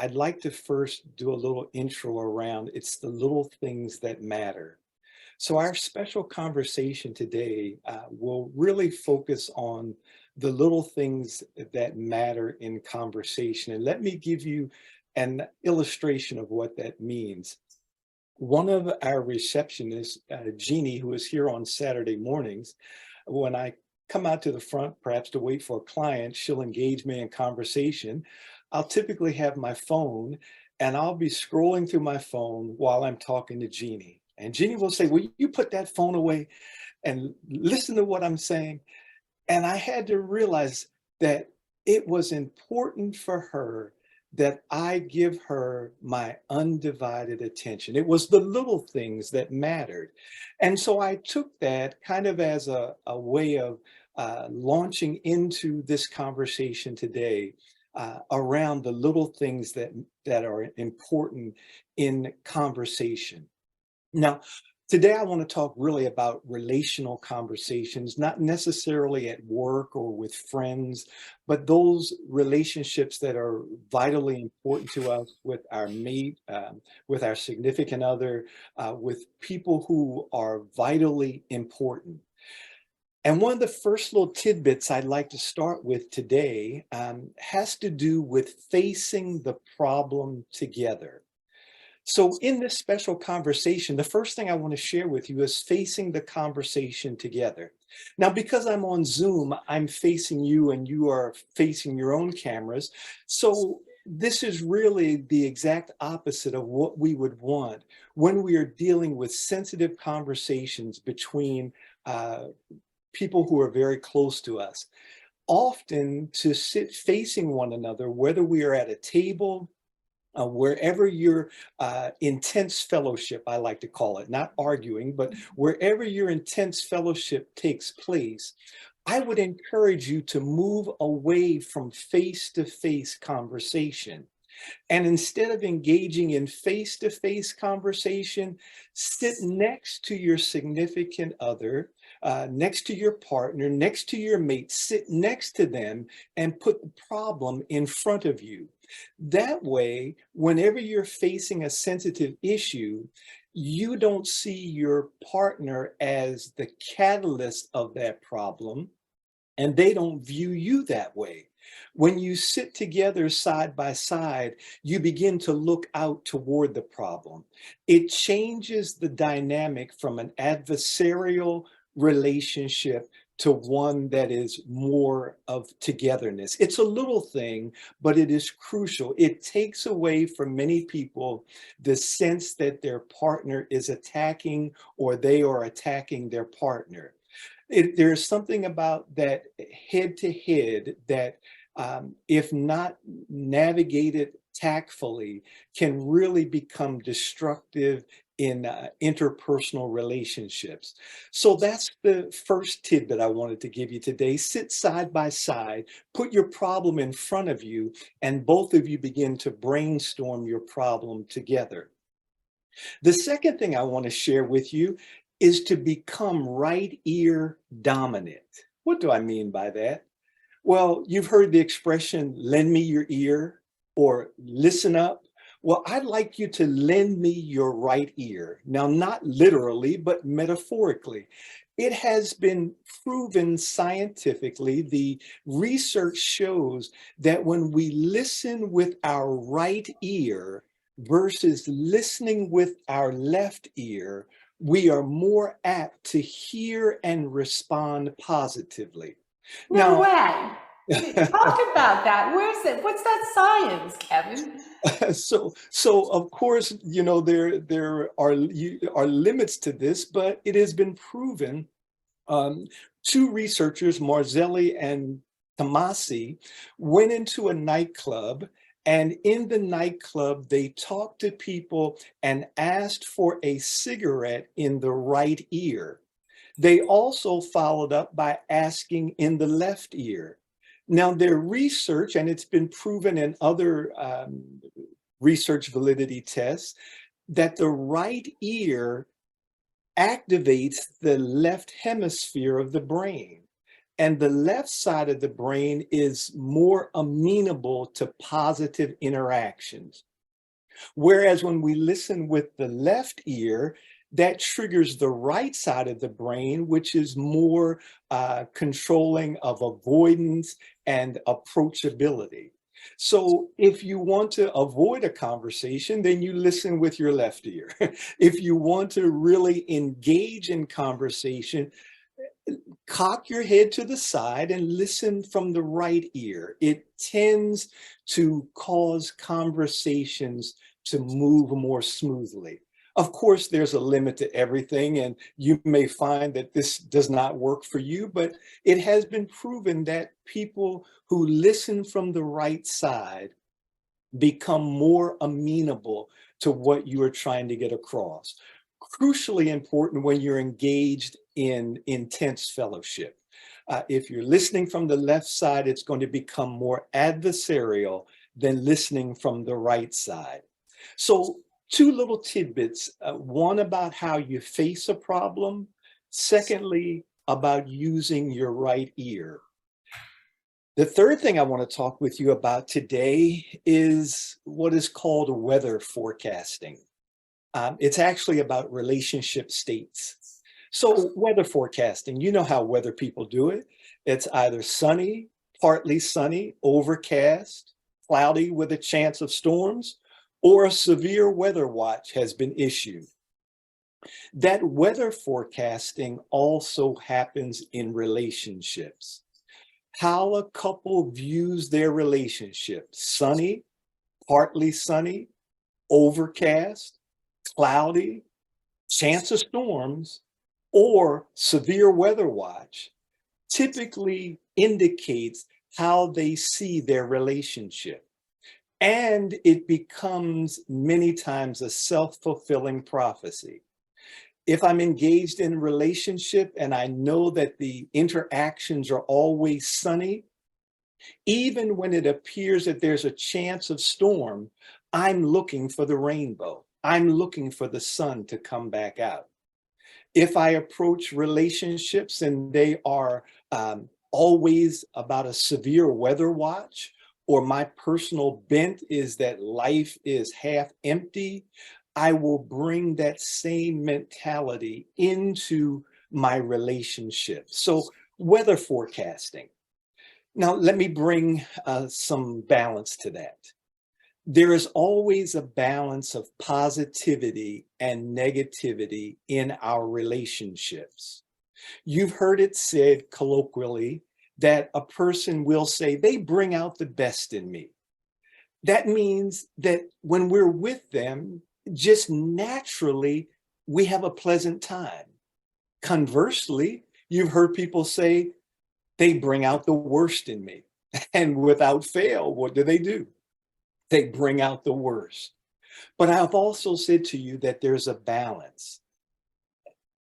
I'd like to first do a little intro around it's the little things that matter. So, our special conversation today will really focus on the little things that matter in conversation. And let me give you an illustration of what that means. One of our receptionists, Jeannie, who is here on Saturday mornings, when I come out to the front, perhaps to wait for a client, she'll engage me in conversation. I'll typically have my phone and I'll be scrolling through my phone while I'm talking to Jeannie. And Jeannie will say, "Will you put that phone away and listen to what I'm saying?" And I had to realize that it was important for her that I give her my undivided attention. It was the little things that mattered. And so I took that kind of as a way of launching into this conversation today around the little things that are important in conversation. Now, today I want to talk really about relational conversations, not necessarily at work or with friends, but those relationships that are vitally important to us with our mate, with our significant other, with people who are vitally important. And one of the first little tidbits I'd like to start with today has to do with facing the problem together. So, in this special conversation, the first thing I want to share with you is facing the conversation together. Now, because I'm on Zoom, I'm facing you and you are facing your own cameras. So, this is really the exact opposite of what we would want when we are dealing with sensitive conversations between uh, people who are very close to us. Often, to sit facing one another, whether we are at a table, wherever your intense fellowship, I like to call it, not arguing, but wherever your intense fellowship takes place, I would encourage you to move away from face to face conversation. And instead of engaging in face to face conversation, sit next to your significant other, next to your partner, next to your mate, sit next to them and put the problem in front of you. That way, whenever you're facing a sensitive issue, you don't see your partner as the catalyst of that problem, and they don't view you that way. When you sit together side by side, you begin to look out toward the problem. It changes the dynamic from an adversarial relationship to one that is more of togetherness. It's a little thing, but it is crucial. It takes away from many people the sense that their partner is attacking or they are attacking their partner. There's something about that head to head that, if not navigated tactfully, can really become destructive in interpersonal relationships. So that's the first tidbit I wanted to give you today. Sit side by side, put your problem in front of you, and both of you begin to brainstorm your problem together. The second thing I want to share with you is to become right ear dominant. What do I mean by that? Well, you've heard the expression, lend me your ear or listen up. Well, I'd like you to lend me your right ear. Now, not literally, but metaphorically. It has been proven scientifically, the research shows that when we listen with our right ear versus listening with our left ear, we are more apt to hear and respond positively. No Now, way. Talk about that. Where's it? What's that science, Kevin? so of course, there are limits to this, but it has been proven. Two researchers, Marzelli and Tomasi, went into a nightclub, and in the nightclub, they talked to people and asked for a cigarette in the right ear. They also followed up by asking in the left ear. Now, their research, and it's been proven in other research validity tests, that the right ear activates the left hemisphere of the brain. And the left side of the brain is more amenable to positive interactions. Whereas when we listen with the left ear, that triggers the right side of the brain, which is more controlling of avoidance and approachability. So if you want to avoid a conversation, then you listen with your left ear. If you want to really engage in conversation, cock your head to the side and listen from the right ear. It tends to cause conversations to move more smoothly. Of course, there's a limit to everything, and you may find that this does not work for you, but it has been proven that people who listen from the right side become more amenable to what you are trying to get across. Crucially important when you're engaged in intense fellowship. If you're listening from the left side, it's going to become more adversarial than listening from the right side. So, two little tidbits, one about how you face a problem, secondly, about using your right ear. The third thing I want to talk with you about today is what is called weather forecasting. It's actually about relationship states. So, weather forecasting, you know how weather people do it. It's either sunny, partly sunny, overcast, cloudy with a chance of storms, or a severe weather watch has been issued. That weather forecasting also happens in relationships. How a couple views their relationship: sunny, partly sunny, overcast, cloudy, chance of storms, or severe weather watch, typically indicates how they see their relationship. And it becomes many times a self-fulfilling prophecy. If I'm engaged in a relationship and I know that the interactions are always sunny, even when it appears that there's a chance of storm, I'm looking for the rainbow. I'm looking for the sun to come back out. If I approach relationships and they are always about a severe weather watch, or my personal bent is that life is half empty, I will bring that same mentality into my relationship. So, weather forecasting. Now, let me bring some balance to that. There is always a balance of positivity and negativity in our relationships. You've heard it said colloquially that a person will say, they bring out the best in me. That means that when we're with them, just naturally, we have a pleasant time. Conversely, you've heard people say, they bring out the worst in me. And without fail, what do? They bring out the worst. But I've also said to you that there's a balance.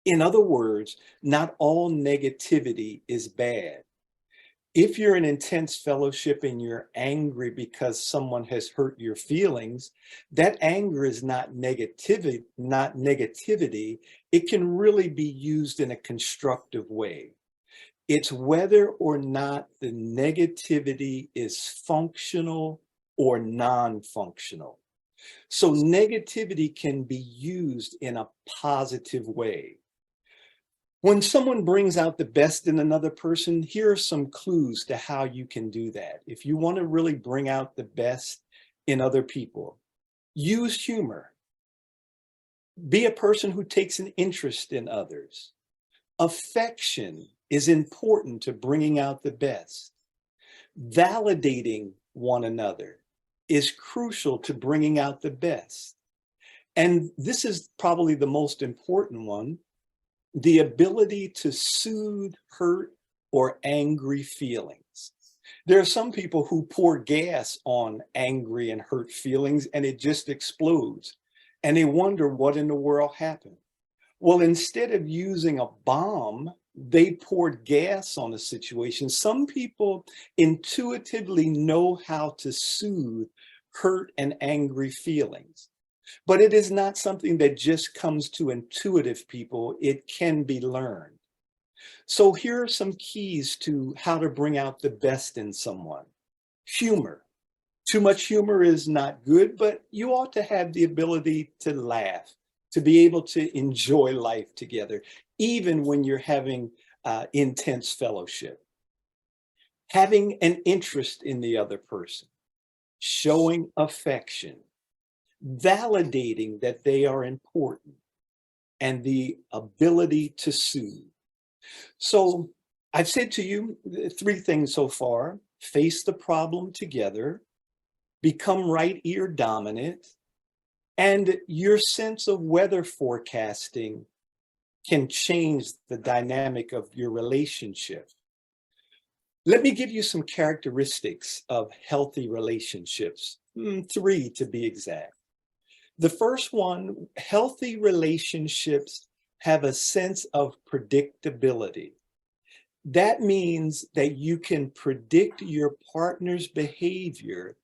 In other words, not all negativity is bad. If you're in intense fellowship and you're angry because someone has hurt your feelings, that anger is not negativity, It can really be used in a constructive way. It's whether or not the negativity is functional or non-functional. So negativity can be used in a positive way. When someone brings out the best in another person, here are some clues to how you can do that. If you want to really bring out the best in other people, use humor. Be a person who takes an interest in others. Affection is important to bringing out the best. Validating one another is crucial to bringing out the best. And this is probably the most important one: the ability to soothe hurt or angry feelings. There are some people who pour gas on angry and hurt feelings and it just explodes. And they wonder what in the world happened. Well, instead of using a bomb, they poured gas on a situation. Some people intuitively know how to soothe hurt and angry feelings. But it is not something that just comes to intuitive people. It can be learned. So here are some keys to how to bring out the best in someone. Humor. Too much humor is not good, but you ought to have the ability to laugh, to be able to enjoy life together, even when you're having intense fellowship. Having an interest in the other person, showing affection, validating that they are important, and the ability to soothe. So I've said to you three things so far: face the problem together, become right ear dominant, and your sense of weather forecasting can change the dynamic of your relationship. Let me give you some characteristics of healthy relationships, three to be exact. The first one, healthy relationships have a sense of predictability. That means that you can predict your partner's behavior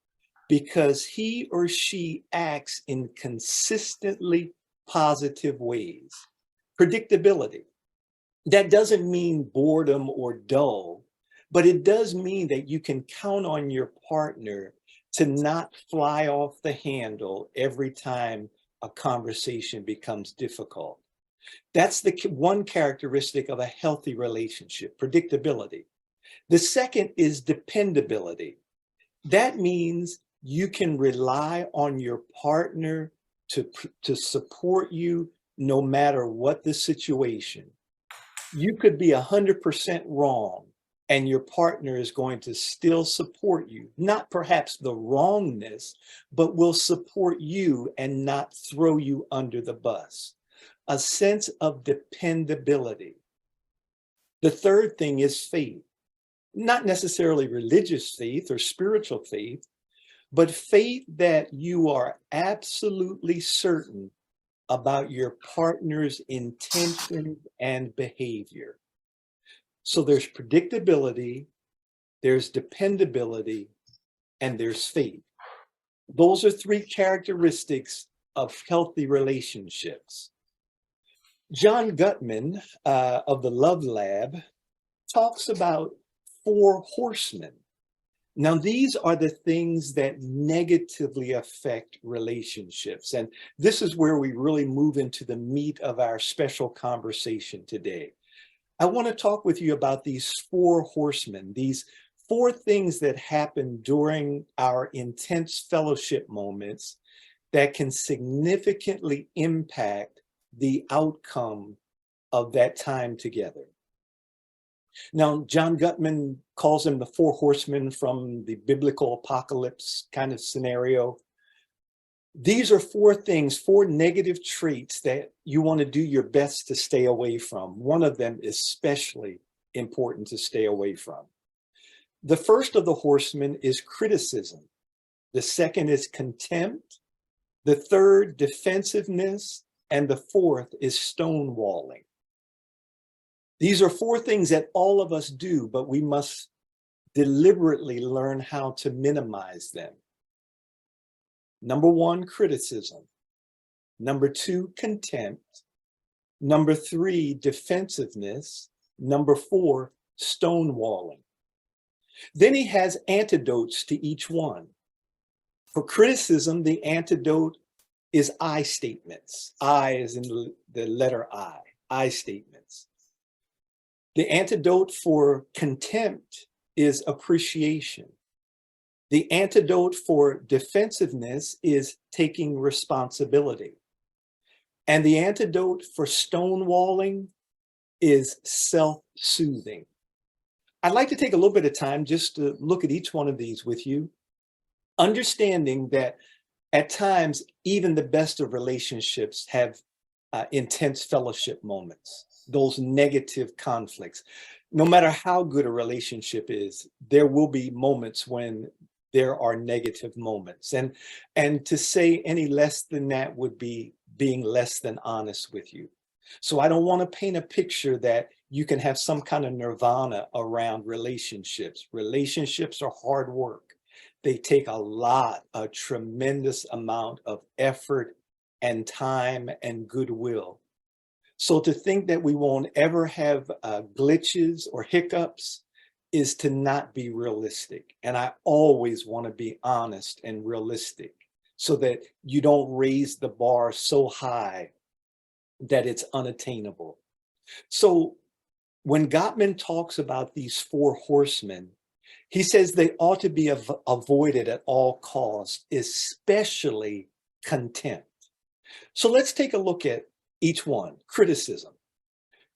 because he or she acts in consistently positive ways. Predictability. That doesn't mean boredom or dull, but it does mean that you can count on your partner to not fly off the handle every time a conversation becomes difficult. That's the one characteristic of a healthy relationship: predictability. The second is dependability. That means you can rely on your partner to support you no matter what the situation. You could be 100% wrong, and your partner is going to still support you. Not perhaps the wrongness, but will support you and not throw you under the bus. A sense of dependability. The third thing is faith. Not necessarily religious faith or spiritual faith, but faith that you are absolutely certain about your partner's intentions and behavior. So there's predictability, there's dependability, and there's faith. Those are three characteristics of healthy relationships. John Gutman of the Love Lab talks about four horsemen. Now, these are the things that negatively affect relationships. And this is where we really move into the meat of our special conversation today. I want to talk with you about these four horsemen, these four things that happen during our intense fellowship moments that can significantly impact the outcome of that time together. Now, John Gutman calls them the four horsemen from the biblical apocalypse kind of scenario. These are four things, four negative traits that you want to do your best to stay away from. One of them is especially important to stay away from. The first of the horsemen is criticism. The second is contempt. The third, defensiveness. And the fourth is stonewalling. These are four things that all of us do, but we must deliberately learn how to minimize them. Number one, criticism. Number two, contempt. Number three, defensiveness. Number four, stonewalling. Then he has antidotes to each one. For criticism, the antidote is I statements. I is in the letter I statements. The antidote for contempt is appreciation. The antidote for defensiveness is taking responsibility. And the antidote for stonewalling is self-soothing. I'd like to take a little bit of time just to look at each one of these with you, understanding that at times, even the best of relationships have intense fellowship moments, those negative conflicts. No matter how good a relationship is, there will be moments when there are negative moments. And to say any less than that would be being less than honest with you. So I don't want to paint a picture that you can have some kind of nirvana around relationships. Relationships are hard work. They take a tremendous amount of effort and time and goodwill. So to think that we won't ever have glitches or hiccups is to not be realistic. And I always want to be honest and realistic so that you don't raise the bar so high that it's unattainable. So when Gottman talks about these four horsemen, he says they ought to be avoided at all costs, especially contempt. So let's take a look at each one. Criticism.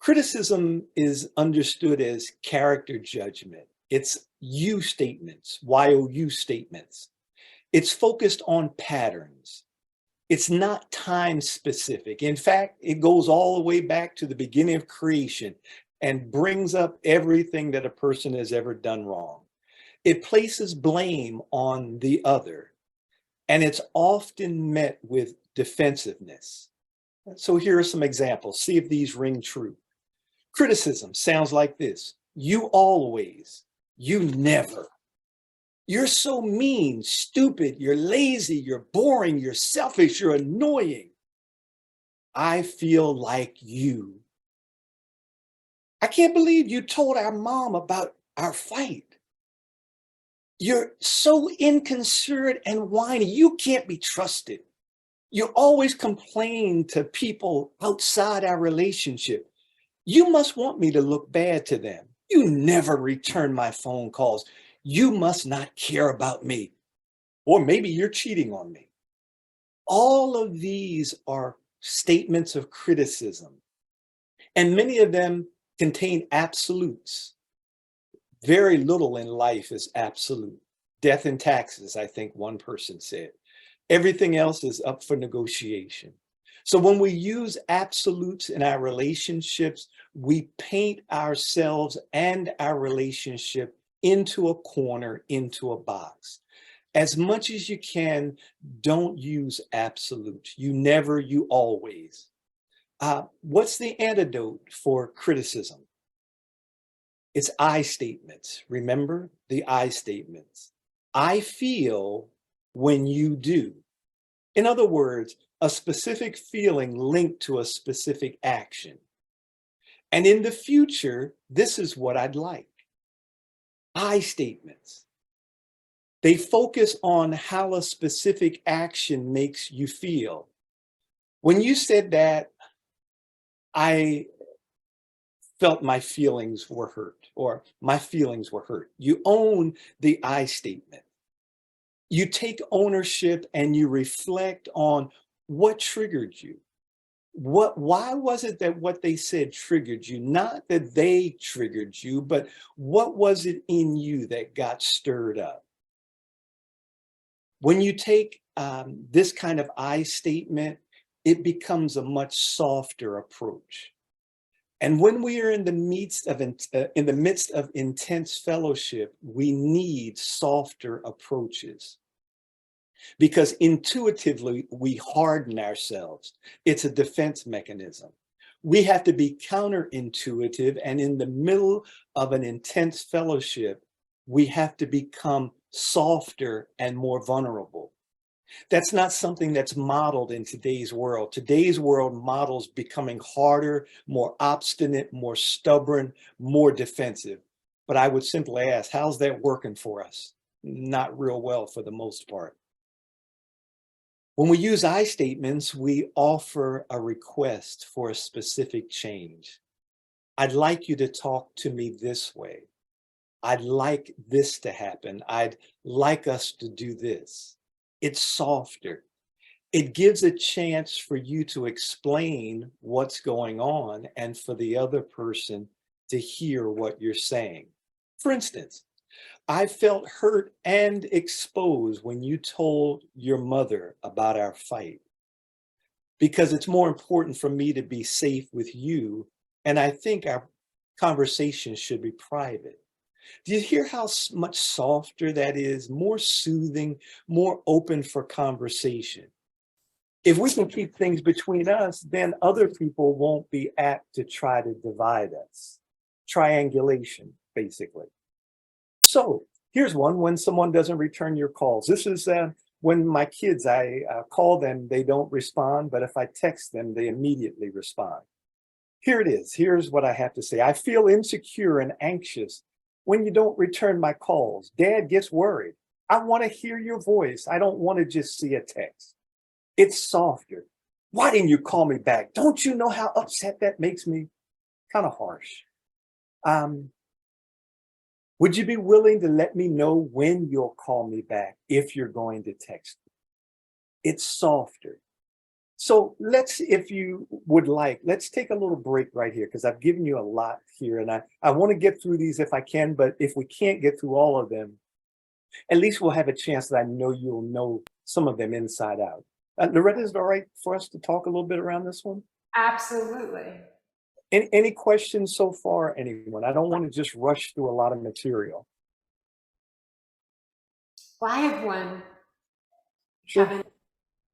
Criticism is understood as character judgment. It's you statements, YOU statements. It's focused on patterns. It's not time specific. In fact, it goes all the way back to the beginning of creation and brings up everything that a person has ever done wrong. It places blame on the other, and it's often met with defensiveness. So here are some examples. See if these ring true. Criticism sounds like this: you always, you never. You're so mean, stupid, you're lazy, you're boring, you're selfish, you're annoying. I feel like you. I can't believe you told our mom about our fight. You're so inconsiderate and whiny. You can't be trusted. You always complain to people outside our relationship. You must want me to look bad to them. You never return my phone calls. You must not care about me. Or maybe you're cheating on me. All of these are statements of criticism, and many of them contain absolutes. Very little in life is absolute. Death and taxes, I think one person said. Everything else is up for negotiation. So when we use absolutes in our relationships, we paint ourselves and our relationship into a corner, into a box. As much as you can, don't use absolutes. You never, you always. What's the antidote for criticism? It's I statements. Remember the I statements. I feel when you do. In other words, a specific feeling linked to a specific action. And in the future, this is what I'd like. I statements. They focus on how a specific action makes you feel. When you said that, I felt my feelings were hurt, or my feelings were hurt. You own the I statement. You take ownership and you reflect on what triggered you. Why was it that what they said triggered you? Not that they triggered you, but what was it in you that got stirred up? When you take this kind of I statement, it becomes a much softer approach. And when we are in the midst of intense fellowship, we need softer approaches, because intuitively we harden ourselves. It's a defense mechanism. We have to be counterintuitive, and in the middle of an intense fellowship, we have to become softer and more vulnerable. That's not something that's modeled in today's world. Today's world models becoming harder, more obstinate, more stubborn, more defensive. But I would simply ask, how's that working for us? Not real well for the most part. When we use I statements, we offer a request for a specific change. I'd like you to talk to me this way. I'd like this to happen. I'd like us to do this. It's softer. It gives a chance for you to explain what's going on and for the other person to hear what you're saying. For instance, I felt hurt and exposed when you told your mother about our fight, because it's more important for me to be safe with you, and I think our conversation should be private. Do you hear how much softer that is? More soothing, more open for conversation. If we can keep things between us, then other people won't be apt to try to divide us. Triangulation, basically. So here's one: when someone doesn't return your calls. This is when my kids, I call them, they don't respond, but if I text them, they immediately respond. Here it is. Here's what I have to say. I feel insecure and anxious when you don't return my calls. Dad gets worried. I want to hear your voice. I don't want to just see a text. It's softer. Why didn't you call me back? Don't you know how upset that makes me? Kind of harsh. Um, would you be willing to let me know when you'll call me back if you're going to text me? It's softer. So let's, if you would like, let's take a little break right here because I've given you a lot here and I want to get through these if I can, but if we can't get through all of them, at least we'll have a chance that I know you'll know some of them inside out. Loretta, is it all right for us to talk a little bit around this one? Absolutely. Any questions so far, anyone? I don't want to just rush through a lot of material. Well, I have one, Sure. Kevin.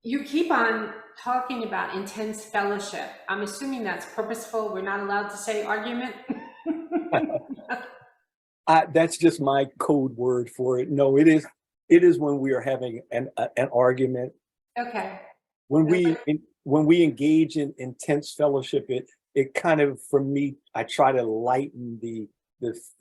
You keep on talking about intense fellowship. I'm assuming that's purposeful. We're not allowed to say argument. That's just my code word for it. No, it is. It is when we are having an argument. Okay. When we engage in intense fellowship, it kind of, for me, I try to lighten the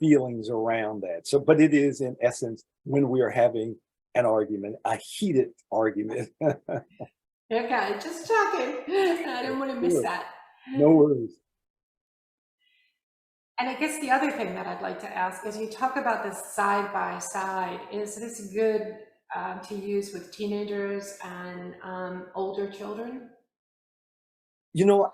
feelings around that. So, but it is in essence when we are having an argument, a heated argument. Okay, just checking. I didn't want to miss Sure. that. No worries. And I guess the other thing that I'd like to ask is you talk about this side by side. Is this good to use with teenagers and older children? You know,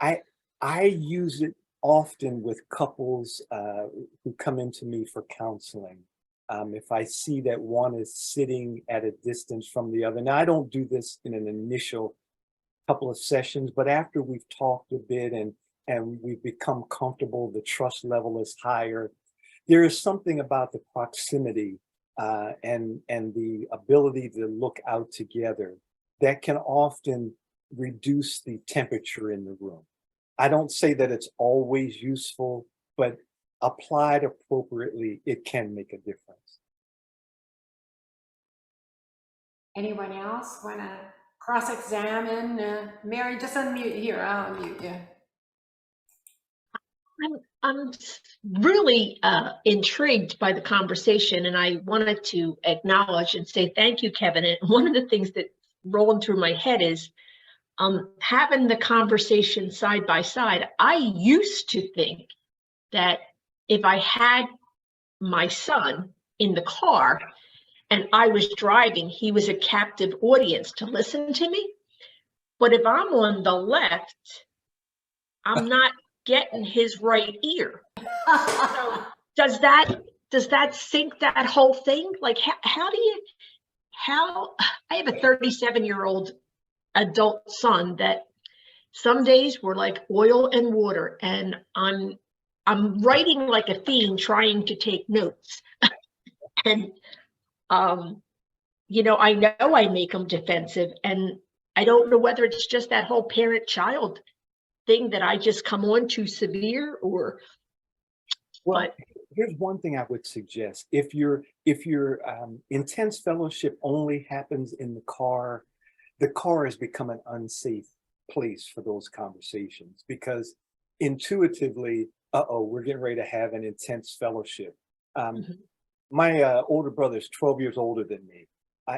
I use it often with couples who come into me for counseling. If I see that one is sitting at a distance from the other. Now, I don't do this in an initial couple of sessions, but after we've talked a bit and we've become comfortable, the trust level is higher. There is something about the proximity and the ability to look out together that can often reduce the temperature in the room. I don't say that it's always useful, but applied appropriately, it can make a difference. Anyone else want to cross-examine? Mary, just unmute here. I'll unmute you. I'm really intrigued by the conversation, and I wanted to acknowledge and say thank you, Kevin. And one of the things that's rolling through my head is having the conversation side by side. I used to think that if I had my son in the car and I was driving, he was a captive audience to listen to me. But if I'm on the left, I'm not getting his right ear. So does that sync that whole thing? Like how I have a 37-year-old adult son that some days were like oil and water, and I'm writing like a fiend trying to take notes. And I know I make him defensive, and I don't know whether it's just that whole parent-child thing that I just come on too severe or Well, but here's one thing I would suggest. If your intense fellowship only happens in the car has become an unsafe place for those conversations because intuitively, we're getting ready to have an intense fellowship. Mhm. My older brother is 12 years older than me.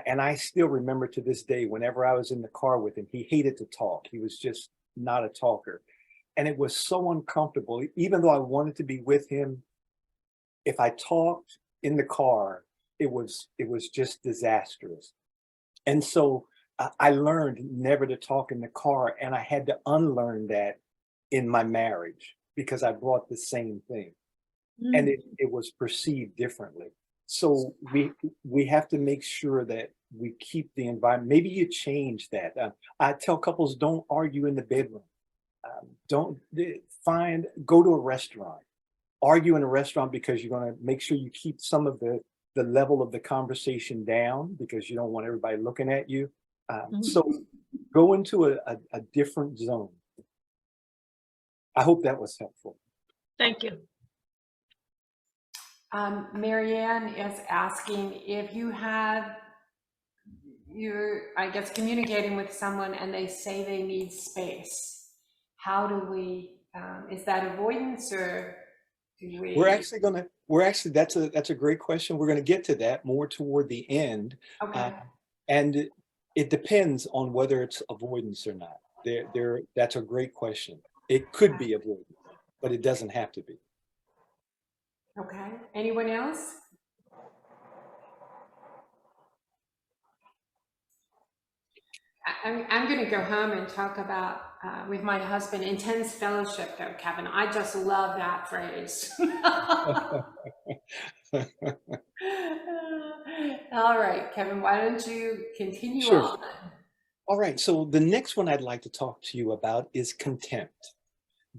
And I still remember to this day, whenever I was in the car with him, he hated to talk. He was just not a talker. And it was so uncomfortable. Even though I wanted to be with him, if I talked in the car, it was just disastrous. And so I learned never to talk in the car. And I had to unlearn that in my marriage because I brought the same thing. And it was perceived differently. So we have to make sure that we keep the environment. Maybe you change that. I tell couples, don't argue in the bedroom. Don't go to a restaurant. Argue in a restaurant because you're going to make sure you keep some of the level of the conversation down because you don't want everybody looking at you. So go into a different zone. I hope that was helpful. Thank you. Marianne is asking if you're, I guess, communicating with someone and they say they need space. How do we Is that avoidance, or do We're we? actually gonna, that's a great question. We're gonna get to that more toward the end. Uh, Okay. and it depends on whether it's avoidance or not. That's a great question. It could be avoidance, but it doesn't have to be. Okay. Anyone else? I'm going to go home and talk about with my husband intense fellowship, though, Kevin. I just love that phrase. All right, Kevin, why don't you continue Sure. on? All right. So the next one I'd like to talk to you about is contempt.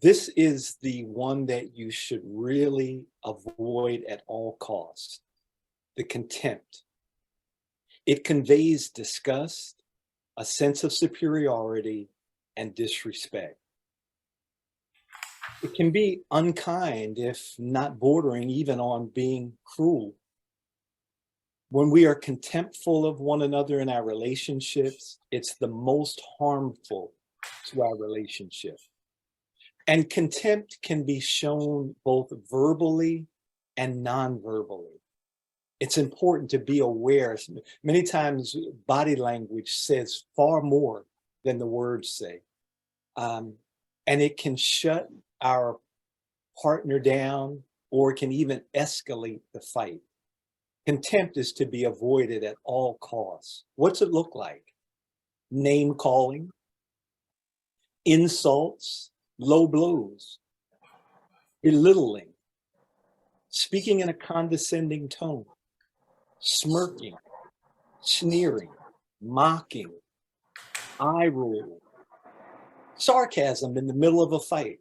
This is the one that you should really avoid at all costs. The contempt. It conveys disgust, a sense of superiority, and disrespect. It can be unkind, if not bordering even on being cruel. When we are contemptful of one another in our relationships, it's the most harmful to our relationship. And contempt can be shown both verbally and non-verbally. It's important to be aware. Many times body language says far more than the words say. And it can shut our partner down, or it can even escalate the fight. Contempt is to be avoided at all costs. What's it look like? Name calling, insults, low blows, belittling, speaking in a condescending tone, smirking, sneering, mocking, eye roll, sarcasm in the middle of a fight.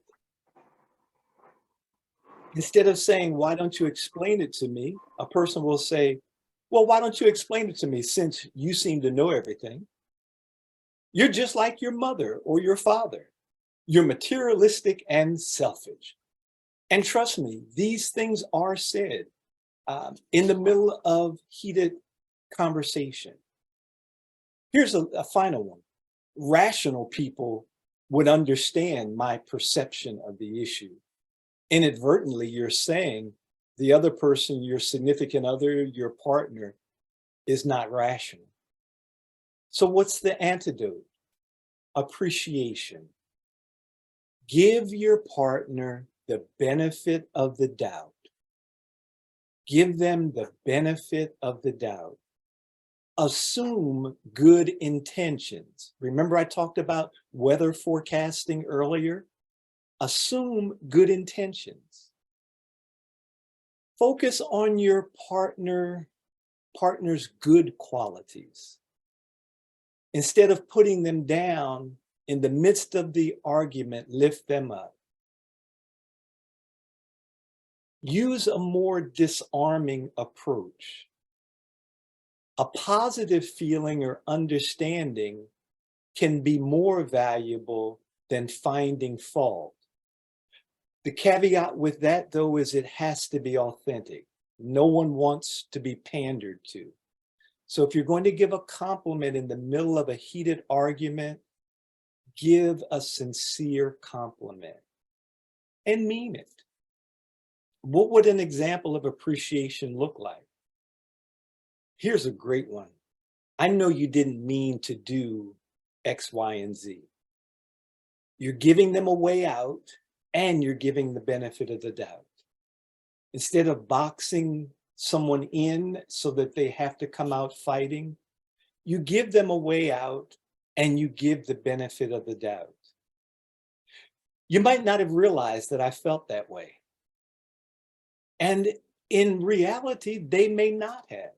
Instead of saying, why don't you explain it to me? A person will say, well, why don't you explain it to me, since you seem to know everything? You're just like your mother or your father. You're materialistic and selfish. And trust me, these things are said in the middle of heated conversation. Here's a final one. Rational people would understand my perception of the issue. Inadvertently, you're saying the other person, your significant other, your partner, is not rational. So what's the antidote? Appreciation. Give your partner the benefit of the doubt. Give them the benefit of the doubt. Assume good intentions. Remember I talked about weather forecasting earlier? Assume good intentions. Focus on your partner's good qualities. Instead of putting them down in the midst of the argument, lift them up. Use a more disarming approach. A positive feeling or understanding can be more valuable than finding fault. The caveat with that, though, is it has to be authentic. No one wants to be pandered to. So if you're going to give a compliment in the middle of a heated argument, give a sincere compliment and mean it. What would an example of appreciation look like? Here's a great one. I know you didn't mean to do X, Y, and Z. You're giving them a way out, and you're giving the benefit of the doubt. Instead of boxing someone in so that they have to come out fighting, you give them a way out and you give the benefit of the doubt. You might not have realized that I felt that way. And in reality, they may not have.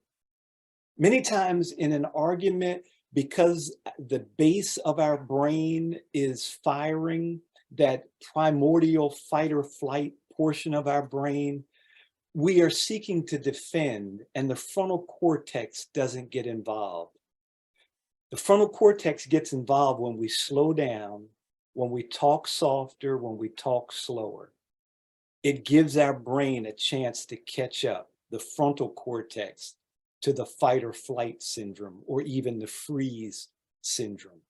Many times in an argument, because the base of our brain is firing, that primordial fight or flight portion of our brain, we are seeking to defend, and the frontal cortex doesn't get involved. The frontal cortex gets involved when we slow down, when we talk softer, when we talk slower. It gives our brain a chance to catch up, the frontal cortex, to the fight or flight syndrome, or even the freeze syndrome.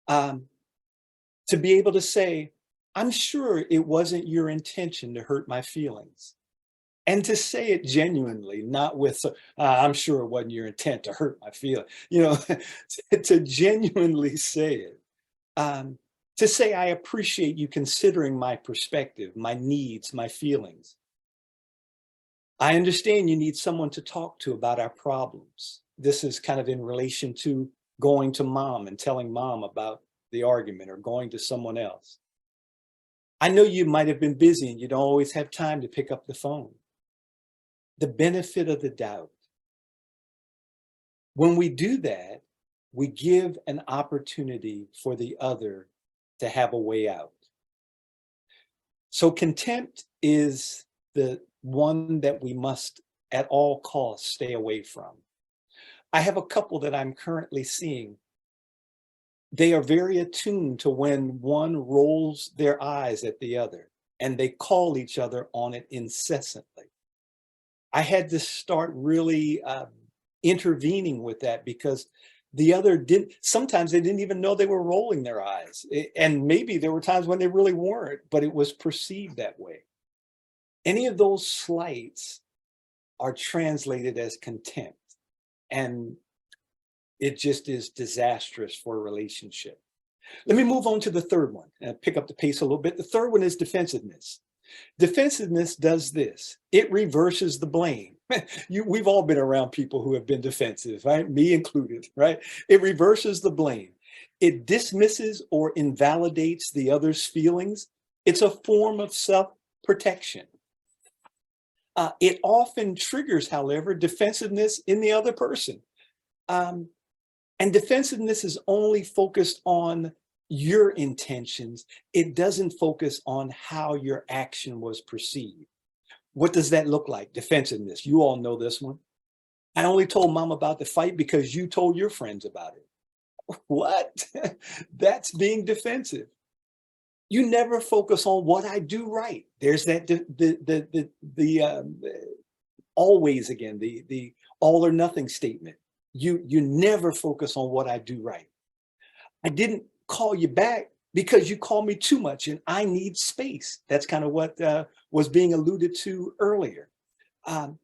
To be able to say, I'm sure it wasn't your intention to hurt my feelings. And to say it genuinely, not with, I'm sure it wasn't your intent to hurt my feelings, to genuinely say it. Um, to say, I appreciate you considering my perspective, my needs, my feelings. I understand you need someone to talk to about our problems. This is kind of in relation to going to mom and telling mom about the argument or going to someone else. I know you might have been busy and you don't always have time to pick up the phone. The benefit of the doubt. When we do that, we give an opportunity for the other to have a way out. So contempt is the one that we must at all costs stay away from. I have a couple that I'm currently seeing. They are very attuned to when one rolls their eyes at the other, and they call each other on it incessantly. I had to start really intervening with that because the other sometimes they didn't even know they were rolling their eyes. And maybe there were times when they really weren't, but it was perceived that way. Any of those slights are translated as contempt. And it just is disastrous for a relationship. Let me move on to the third one and pick up the pace a little bit. The third one is defensiveness. Defensiveness does this. It reverses the blame. We've all been around people who have been defensive, right? Me included, right? It reverses the blame. It dismisses or invalidates the other's feelings. It's a form of self-protection. It often triggers, however, defensiveness in the other person. And defensiveness is only focused on your intentions. It doesn't focus on how your action was perceived. What does that look like? Defensiveness. You all know this one. I only told mom about the fight because you told your friends about it. What? That's being defensive. You never focus on what I do right. There's that always again, the all or nothing statement. You never focus on what I do right. I didn't call you back because you call me too much and I need space. That's kind of what was being alluded to earlier. I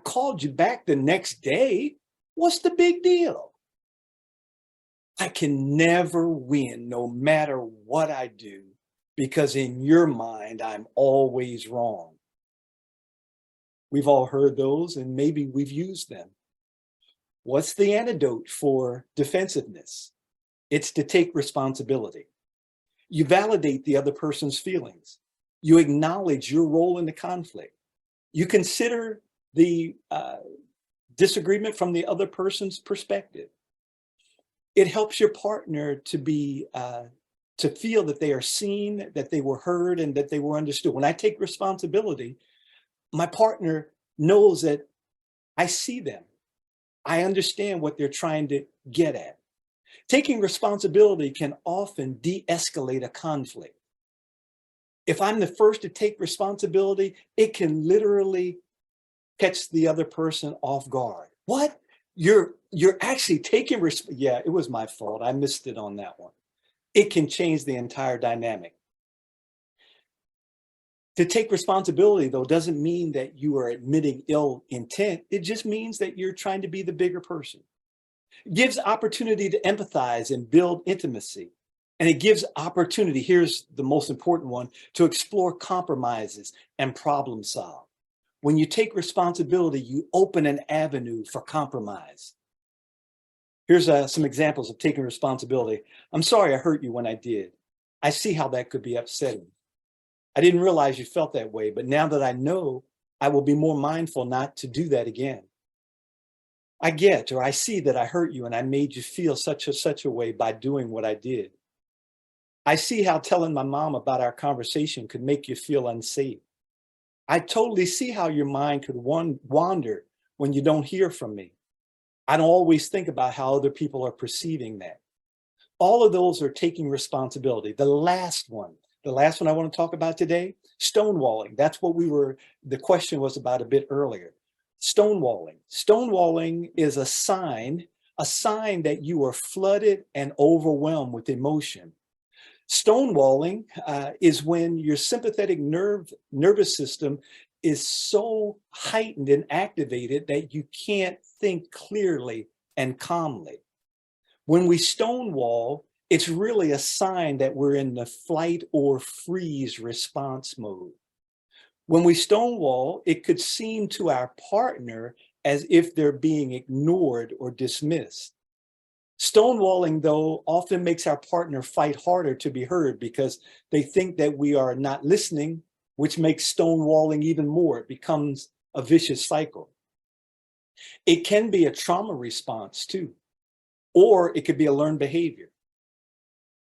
called you back the next day. What's the big deal? I can never win no matter what I do because in your mind, I'm always wrong. We've all heard those and maybe we've used them. What's the antidote for defensiveness? It's to take responsibility. You validate the other person's feelings. You acknowledge your role in the conflict. You consider the disagreement from the other person's perspective. It helps your partner to feel that they are seen, that they were heard, and that they were understood. When I take responsibility, my partner knows that I see them. I understand what they're trying to get at. Taking responsibility can often de-escalate a conflict. If I'm the first to take responsibility, it can literally catch the other person off guard. What? You're actually taking yeah, it was my fault. I missed it on that one. It can change the entire dynamic. To take responsibility, though, doesn't mean that you are admitting ill intent. It just means that you're trying to be the bigger person. It gives opportunity to empathize and build intimacy. And it gives opportunity, here's the most important one, to explore compromises and problem solve. When you take responsibility, you open an avenue for compromise. Here's some examples of taking responsibility. I'm sorry I hurt you when I did. I see how that could be upsetting. I didn't realize you felt that way, but now that I know, I will be more mindful not to do that again. I get, or I see that I hurt you and I made you feel such a way by doing what I did. I see how telling my mom about our conversation could make you feel unsafe. I totally see how your mind could wander when you don't hear from me. I don't always think about how other people are perceiving that. All of those are taking responsibility. The last one I want to talk about today, stonewalling. That's what the question was about a bit earlier. Stonewalling. Stonewalling is a sign that you are flooded and overwhelmed with emotion. Stonewalling is when your sympathetic nervous system is so heightened and activated that you can't think clearly and calmly. When we stonewall, it's really a sign that we're in the flight or freeze response mode. When we stonewall, it could seem to our partner as if they're being ignored or dismissed. Stonewalling, though, often makes our partner fight harder to be heard because they think that we are not listening, which makes stonewalling even more. It becomes a vicious cycle. It can be a trauma response too, or it could be a learned behavior.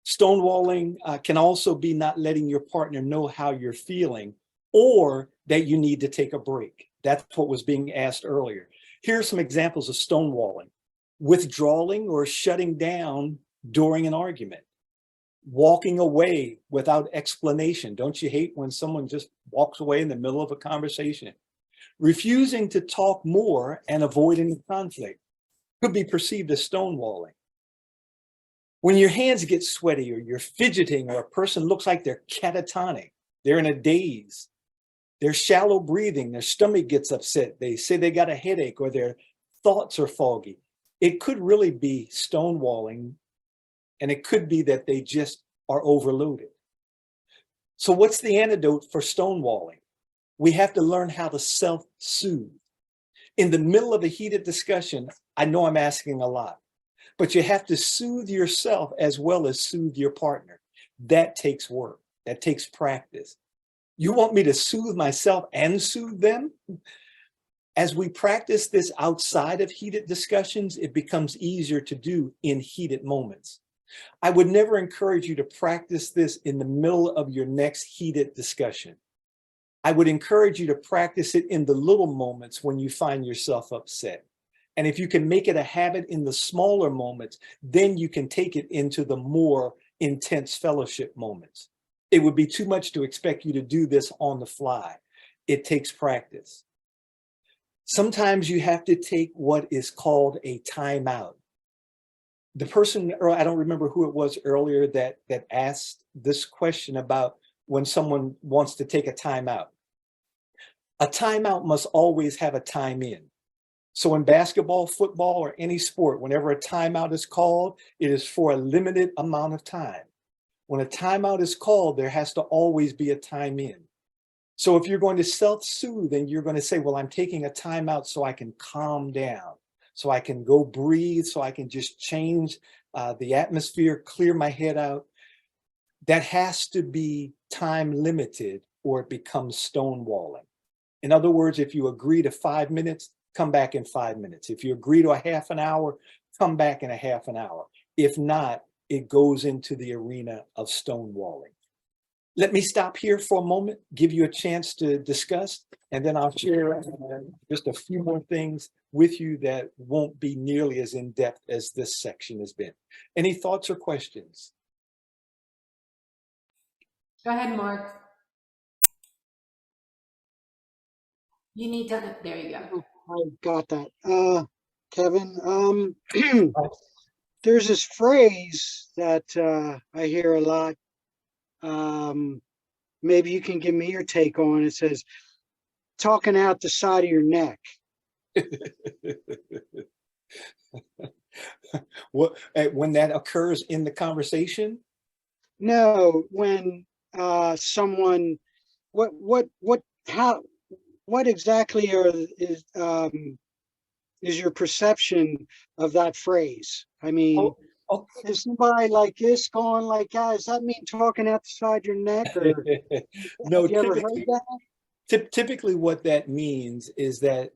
Stonewalling can also be not letting your partner know how you're feeling or that you need to take a break. That's what was being asked earlier. Here are some examples of stonewalling: withdrawing or shutting down during an argument, walking away without explanation. Don't you hate when someone just walks away in the middle of a conversation? Refusing to talk more and avoiding the conflict could be perceived as stonewalling. When your hands get sweaty or you're fidgeting or a person looks like they're catatonic, they're in a daze, they're shallow breathing, their stomach gets upset, they say they got a headache or their thoughts are foggy, it could really be stonewalling, and it could be that they just are overloaded. So what's the antidote for stonewalling? We have to learn how to self-soothe. In the middle of a heated discussion, I know I'm asking a lot, but you have to soothe yourself as well as soothe your partner. That takes work. That takes practice. You want me to soothe myself and soothe them? As we practice this outside of heated discussions, it becomes easier to do in heated moments. I would never encourage you to practice this in the middle of your next heated discussion. I would encourage you to practice it in the little moments when you find yourself upset. And if you can make it a habit in the smaller moments, then you can take it into the more intense fellowship moments. It would be too much to expect you to do this on the fly. It takes practice. Sometimes you have to take what is called a timeout. The person, or I don't remember who it was earlier that asked this question about when someone wants to take a timeout. A timeout must always have a time in. So in basketball, football, or any sport, whenever a timeout is called, it is for a limited amount of time. When a timeout is called, there has to always be a time in. So if you're going to self-soothe and you're going to say, well, I'm taking a timeout so I can calm down, so I can go breathe, so I can just change the atmosphere, clear my head out, that has to be time limited or it becomes stonewalling. In other words, if you agree to 5 minutes, come back in 5 minutes. If you agree to a half an hour, come back in a half an hour. If not, it goes into the arena of stonewalling. Let me stop here for a moment, give you a chance to discuss, and then I'll share just a few more things with you that won't be nearly as in-depth as this section has been. Any thoughts or questions? Go ahead, Mark. You need to, there you go. I got that. Kevin, there's this phrase that I hear a lot. Maybe you can give me your take on it. It says, talking out the side of your neck. What, when that occurs in the conversation? No, when someone, what exactly is your perception of that phrase? I mean, is somebody like this going like that? Does that mean talking out the side of your neck? Or No, have you ever heard that? Typically what that means is that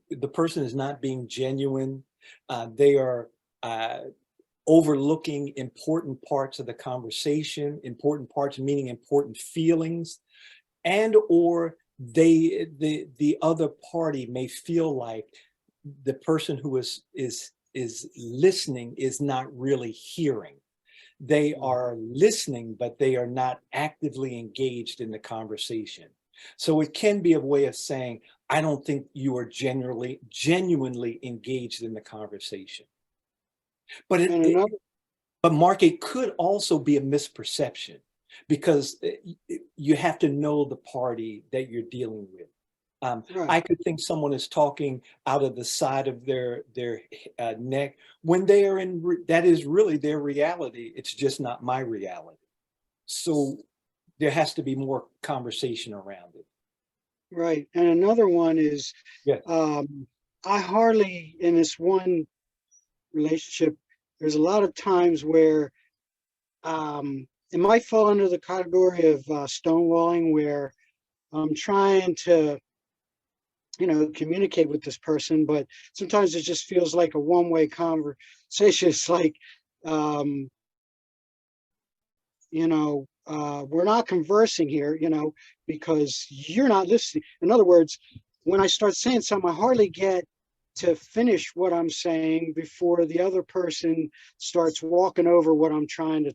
the person is not being genuine. They are overlooking important parts of the conversation, important parts meaning important feelings, and or the other party may feel like the person who is listening is not really hearing. They are listening, but they are not actively engaged in the conversation. So it can be a way of saying, I don't think you are genuinely engaged in the conversation. But But Mark, it could also be a misperception because you have to know the party that you're dealing with. Right. I could think someone is talking out of the side of their neck when they are that is really their reality. It's just not my reality. So there has to be more conversation around it. Right. And another one is, Yeah. I hardly, in this one relationship, there's a lot of times where it might fall under the category of stonewalling, where I'm trying to, communicate with this person, but sometimes it just feels like a one-way conversation. It's like, we're not conversing here, because you're not listening. In other words, when I start saying something, I hardly get to finish what I'm saying before the other person starts walking over what I'm trying to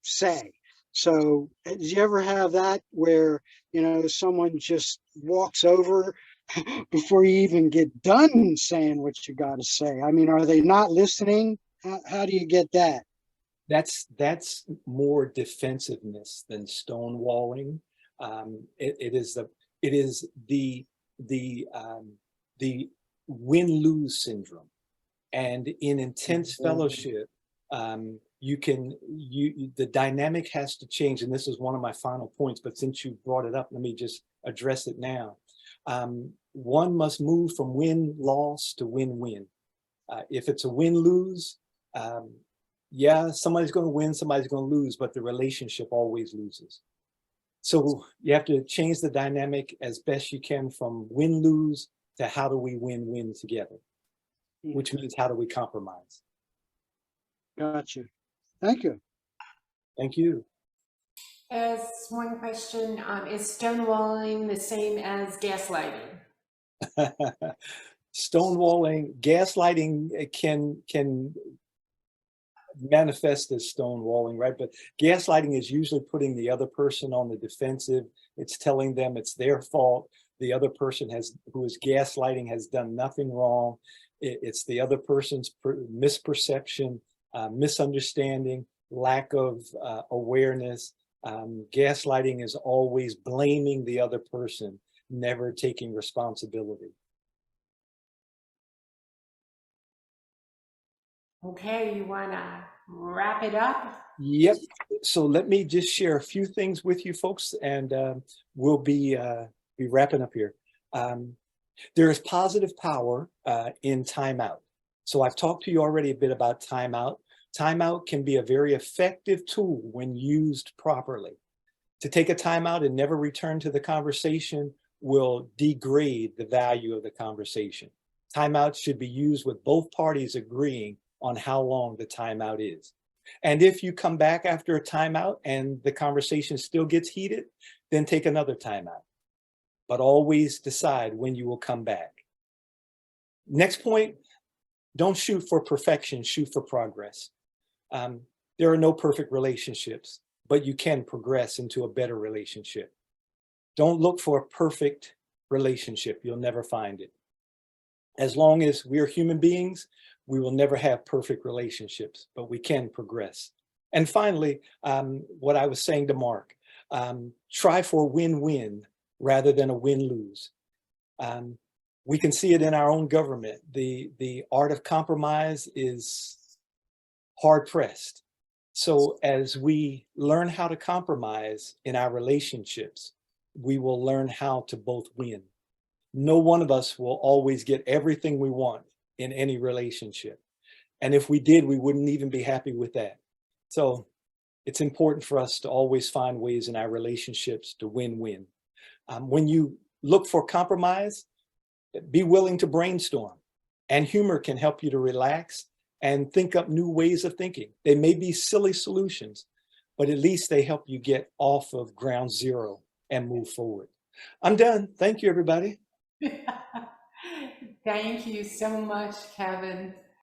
say. So, do you ever have that where, someone just walks over before you even get done saying what you got to say? I mean, are they not listening? How do you get that? That's more defensiveness than stonewalling. It is the win-lose syndrome, and in intense fellowship, the dynamic has to change. And this is one of my final points, but since you brought it up, let me just address it now. One must move from win-loss to win-win. If it's a win-lose, yeah, somebody's going to win, somebody's going to lose, but the relationship always loses. So you have to change the dynamic as best you can from win-lose to how do we win-win together, which means how do we compromise? Gotcha. Thank you. Thank you. As one question, is stonewalling the same as gaslighting? Stonewalling, gaslighting can manifest as stonewalling, right? But gaslighting is usually putting the other person on the defensive. It's telling them it's their fault. The other person who is gaslighting has done nothing wrong. It's the other person's misperception, misunderstanding, lack of awareness. Gaslighting is always blaming the other person, never taking responsibility. Okay, you want to wrap it up? Yep. So let me just share a few things with you folks, and we'll be wrapping up here. There is positive power in timeout. So I've talked to you already a bit about timeout. Timeout can be a very effective tool when used properly. To take a timeout and never return to the conversation will degrade the value of the conversation. Timeouts should be used with both parties agreeing on how long the timeout is. And if you come back after a timeout and the conversation still gets heated, then take another timeout. But always decide when you will come back. Next point, don't shoot for perfection, shoot for progress. There are no perfect relationships, but you can progress into a better relationship. Don't look for a perfect relationship. You'll never find it. As long as we're human beings, we will never have perfect relationships, but we can progress. And finally, what I was saying to Mark, try for a win-win rather than a win-lose. We can see it in our own government. The art of compromise is hard-pressed. So as we learn how to compromise in our relationships, we will learn how to both win. No one of us will always get everything we want in any relationship. And if we did, we wouldn't even be happy with that. So it's important for us to always find ways in our relationships to win-win. When you look for compromise, be willing to brainstorm. And humor can help you to relax and think up new ways of thinking. They may be silly solutions, but at least they help you get off of ground zero and move forward. I'm done. Thank you, everybody. Thank you so much, Kevin.